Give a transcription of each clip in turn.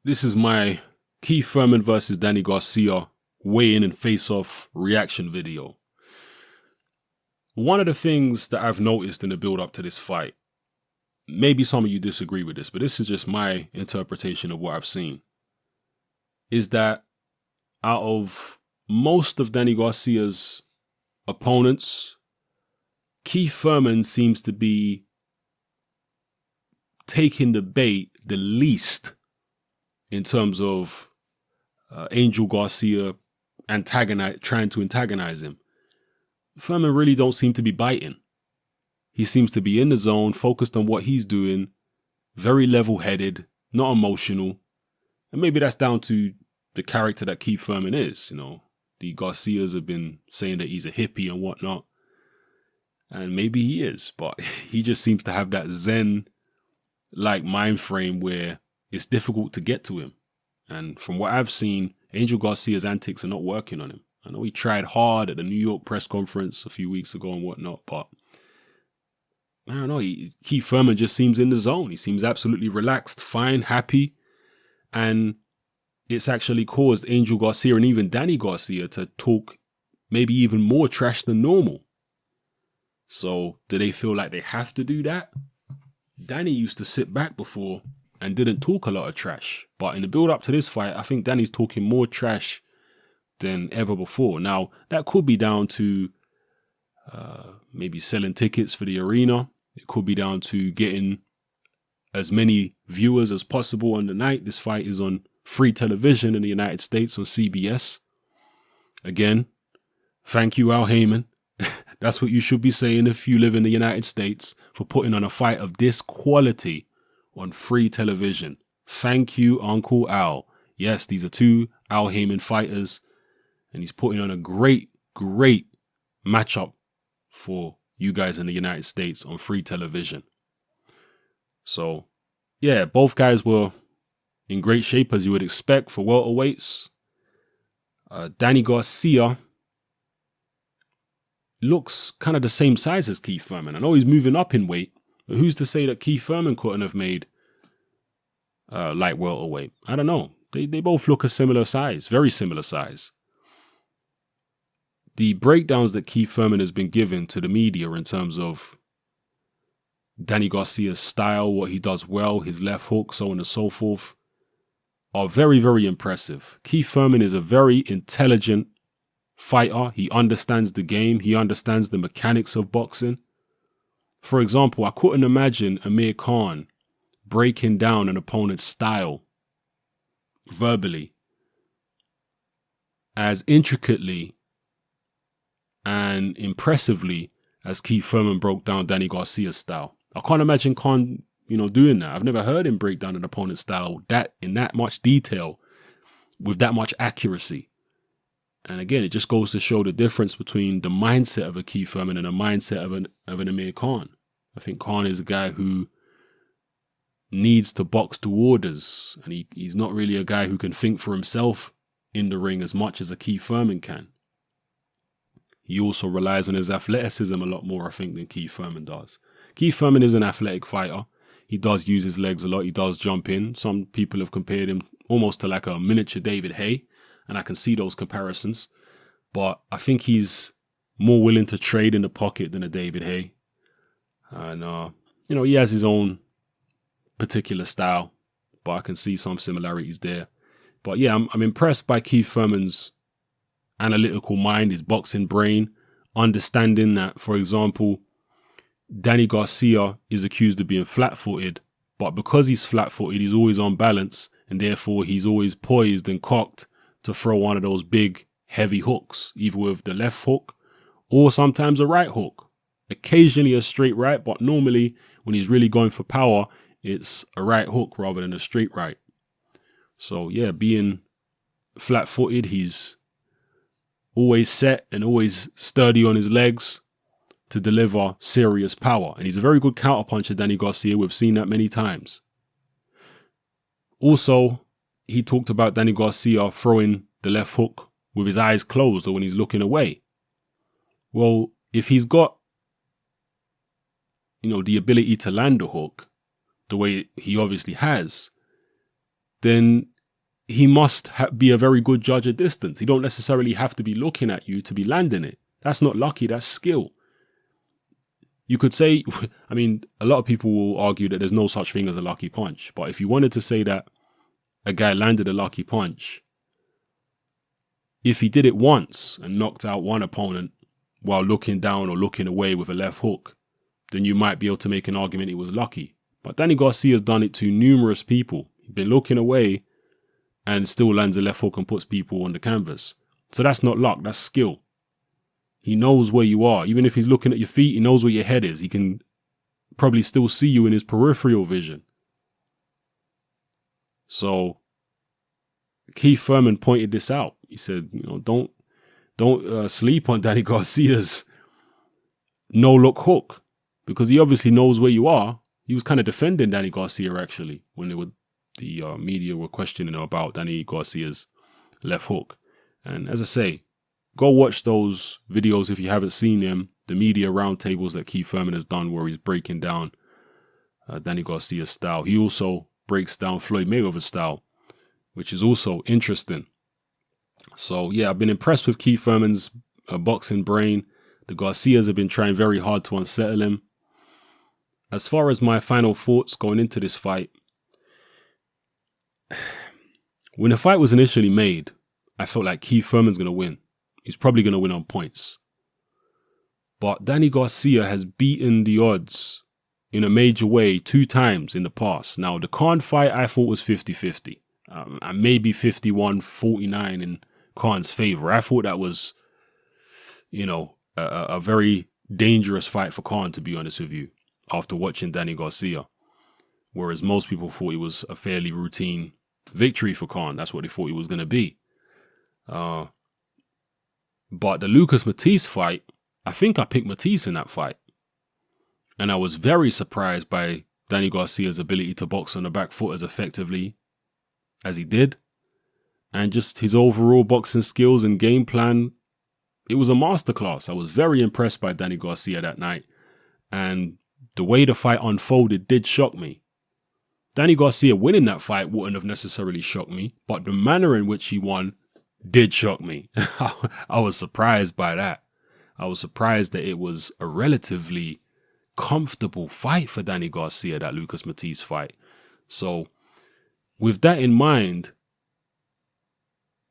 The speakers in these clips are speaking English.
This is my Keith Thurman versus Danny Garcia weigh-in and face-off reaction video. One of the things that I've noticed in the build-up to this fight, maybe some of you disagree with this, but this is just my interpretation of what I've seen, is that out of most of Danny Garcia's opponents, Keith Thurman seems to be taking the bait the least in terms of Angel Garcia trying to antagonize him. Thurman really don't seem to be biting. He seems to be in the zone, focused on what he's doing, very level-headed, not emotional. And maybe that's down to the character that Keith Thurman is. You know, the Garcias have been saying that he's a hippie and whatnot. And maybe he is, but he just seems to have that Zen-like mind frame where it's difficult to get to him. And from what I've seen, Angel Garcia's antics are not working on him. I know he tried hard at the New York press conference a few weeks ago and whatnot, but I don't know. Keith Thurman just seems in the zone. He seems absolutely relaxed, fine, happy. And it's actually caused Angel Garcia and even Danny Garcia to talk maybe even more trash than normal. So do they feel like they have to do that? Danny used to sit back before and didn't talk a lot of trash. But in the build up to this fight, I think Danny's talking more trash than ever before. Now, that could be down to maybe selling tickets for the arena. It could be down to getting as many viewers as possible on the night. This fight is on free television in the United States on CBS. Again, thank you, Al Heyman. That's what you should be saying if you live in the United States, for putting on a fight of this quality on free television. Thank you, Uncle Al. Yes, these are two Al Heyman fighters, and he's putting on a great, great matchup for you guys in the United States on free television. So, yeah, both guys were in great shape, as you would expect for welterweights. Danny Garcia looks kind of the same size as Keith Thurman. I know he's moving up in weight, but who's to say that Keith Thurman couldn't have made light welterweight? I don't know. They both look a similar size, very similar size. The breakdowns that Keith Thurman has been given to the media in terms of Danny Garcia's style, what he does well, his left hook, so on and so forth, are very, very impressive. Keith Thurman is a very intelligent fighter. He understands the game. He understands the mechanics of boxing. For example, I couldn't imagine Amir Khan breaking down an opponent's style verbally as intricately and impressively as Keith Thurman broke down Danny Garcia's style. I can't imagine Khan, doing that. I've never heard him break down an opponent's style in that much detail, with that much accuracy. And again, it just goes to show the difference between the mindset of a Keith Thurman and the mindset of an Amir Khan. I think Khan is a guy who needs to box to orders, and he's not really a guy who can think for himself in the ring as much as a Keith Thurman can. He also relies on his athleticism a lot more, I think, than Keith Thurman does. Keith Thurman is an athletic fighter. He does use his legs a lot. He does jump in. Some people have compared him almost to like a miniature David Haye, and I can see those comparisons. But I think he's more willing to trade in the pocket than a David Haye. And, he has his own particular style, but I can see some similarities there. But yeah, I'm impressed by Keith Thurman's analytical mind, his boxing brain, understanding that, for example, Danny Garcia is accused of being flat-footed, but because he's flat-footed, he's always on balance, and therefore he's always poised and cocked to throw one of those big, heavy hooks, either with the left hook or sometimes a right hook. Occasionally a straight right, but normally when he's really going for power, it's a right hook rather than a straight right. So yeah, being flat-footed, he's always set and always sturdy on his legs to deliver serious power. And he's a very good counterpuncher, Danny Garcia. We've seen that many times. Also, he talked about Danny Garcia throwing the left hook with his eyes closed or when he's looking away. Well, if he's got, the ability to land a hook the way he obviously has, then he must be a very good judge of distance. He don't necessarily have to be looking at you to be landing it. That's not lucky, that's skill. You could say, I mean, a lot of people will argue that there's no such thing as a lucky punch. But if you wanted to say that a guy landed a lucky punch, if he did it once and knocked out one opponent while looking down or looking away with a left hook, then you might be able to make an argument he was lucky. But Danny Garcia's done it to numerous people. He's been looking away and still lands a left hook and puts people on the canvas. So that's not luck, that's skill. He knows where you are. Even if he's looking at your feet, he knows where your head is. He can probably still see you in his peripheral vision. So Keith Thurman pointed this out. He said, don't sleep on Danny Garcia's no-look hook, because he obviously knows where you are. He was kind of defending Danny Garcia, actually, when the media were questioning him about Danny Garcia's left hook. And as I say, go watch those videos if you haven't seen them, the media roundtables that Keith Thurman has done where he's breaking down Danny Garcia's style. He also breaks down Floyd Mayweather's style, which is also interesting. So, yeah, I've been impressed with Keith Thurman's boxing brain. The Garcias have been trying very hard to unsettle him. As far as my final thoughts going into this fight, when the fight was initially made, I felt like Keith Thurman's going to win. He's probably going to win on points. But Danny Garcia has beaten the odds in a major way 2 times in the past. Now, the Khan fight I thought was 50-50. Maybe 51-49 in Khan's favor. I thought that was, a very dangerous fight for Khan, to be honest with you, after watching Danny Garcia. Whereas most people thought it was a fairly routine victory for Khan. That's what they thought it was going to be. But the Lucas Matisse fight, I think I picked Matisse in that fight. And I was very surprised by Danny Garcia's ability to box on the back foot as effectively as he did. And just his overall boxing skills and game plan, it was a masterclass. I was very impressed by Danny Garcia that night. And the way the fight unfolded did shock me. Danny Garcia winning that fight wouldn't have necessarily shocked me, but the manner in which he won did shock me. I was surprised by that. I was surprised that it was a relatively comfortable fight for Danny Garcia, that Lucas Matisse fight. So with that in mind,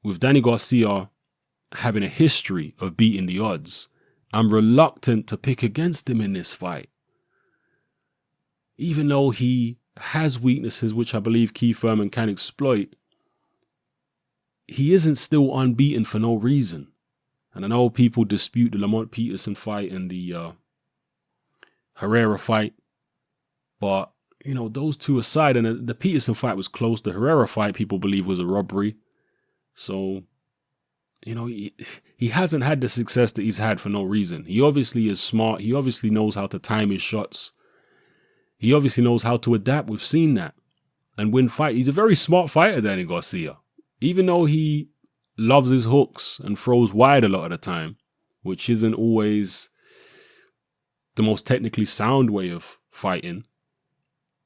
with Danny Garcia having a history of beating the odds, I'm reluctant to pick against him in this fight. Even though he has weaknesses which I believe Keith Thurman can exploit, he isn't still unbeaten for no reason. And I know people dispute the Lamont Peterson fight and the Herrera fight, but those two aside, and the Peterson fight was close. The Herrera fight people believe was a robbery. So, he hasn't had the success that he's had for no reason. He obviously is smart. He obviously knows how to time his shots. He obviously knows how to adapt. We've seen that. And win fight. He's a very smart fighter, Danny Garcia. Even though he loves his hooks and throws wide a lot of the time, which isn't always the most technically sound way of fighting,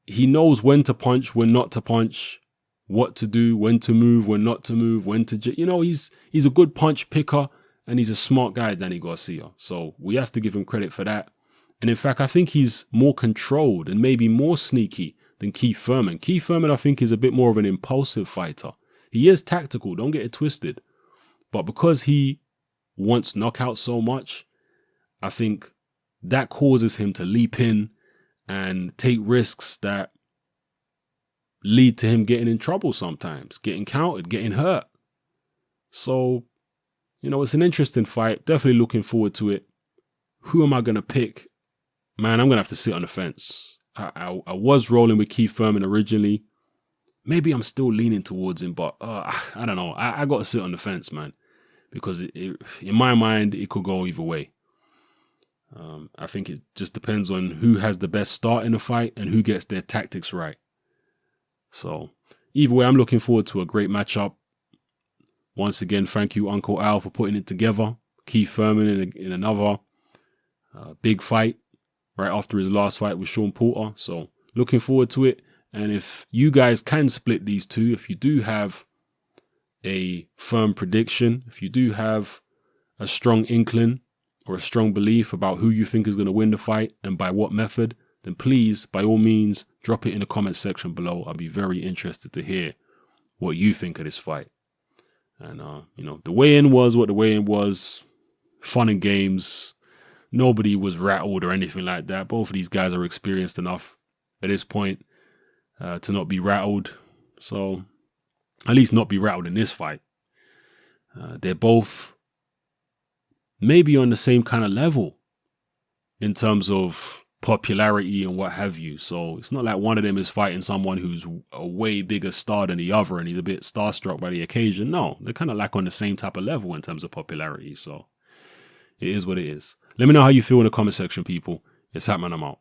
he knows when to punch, when not to punch, what to do, when to move, when not to move, when to... he's a good punch picker and he's a smart guy, Danny Garcia. So we have to give him credit for that. And in fact, I think he's more controlled and maybe more sneaky than Keith Thurman. Keith Thurman, I think, is a bit more of an impulsive fighter. He is tactical, don't get it twisted. But because he wants knockout so much, I think that causes him to leap in and take risks that lead to him getting in trouble sometimes, getting countered, getting hurt. So, it's an interesting fight. Definitely looking forward to it. Who am I going to pick? Man, I'm going to have to sit on the fence. I was rolling with Keith Thurman originally. Maybe I'm still leaning towards him, but I don't know. I got to sit on the fence, man, because in my mind, it could go either way. I think it just depends on who has the best start in the fight and who gets their tactics right. So either way, I'm looking forward to a great matchup. Once again, thank you, Uncle Al, for putting it together. Keith Thurman in another big fight right after his last fight with Sean Porter. So looking forward to it. And if you guys can split these two, if you do have a firm prediction, if you do have a strong inkling or a strong belief about who you think is going to win the fight and by what method, then please, by all means, drop it in the comment section below. I'll be very interested to hear what you think of this fight. And, the weigh-in was what the weigh-in was. Fun and games. Nobody was rattled or anything like that. Both of these guys are experienced enough at this point to not be rattled. So, at least not be rattled in this fight. They're both maybe on the same kind of level in terms of popularity and what have you. So it's not like one of them is fighting someone who's a way bigger star than the other and he's a bit starstruck by the occasion. No, they're kind of like on the same type of level in terms of popularity. So it is what it is. Let me know how you feel in the comment section, people. It's Hatman, I'm out.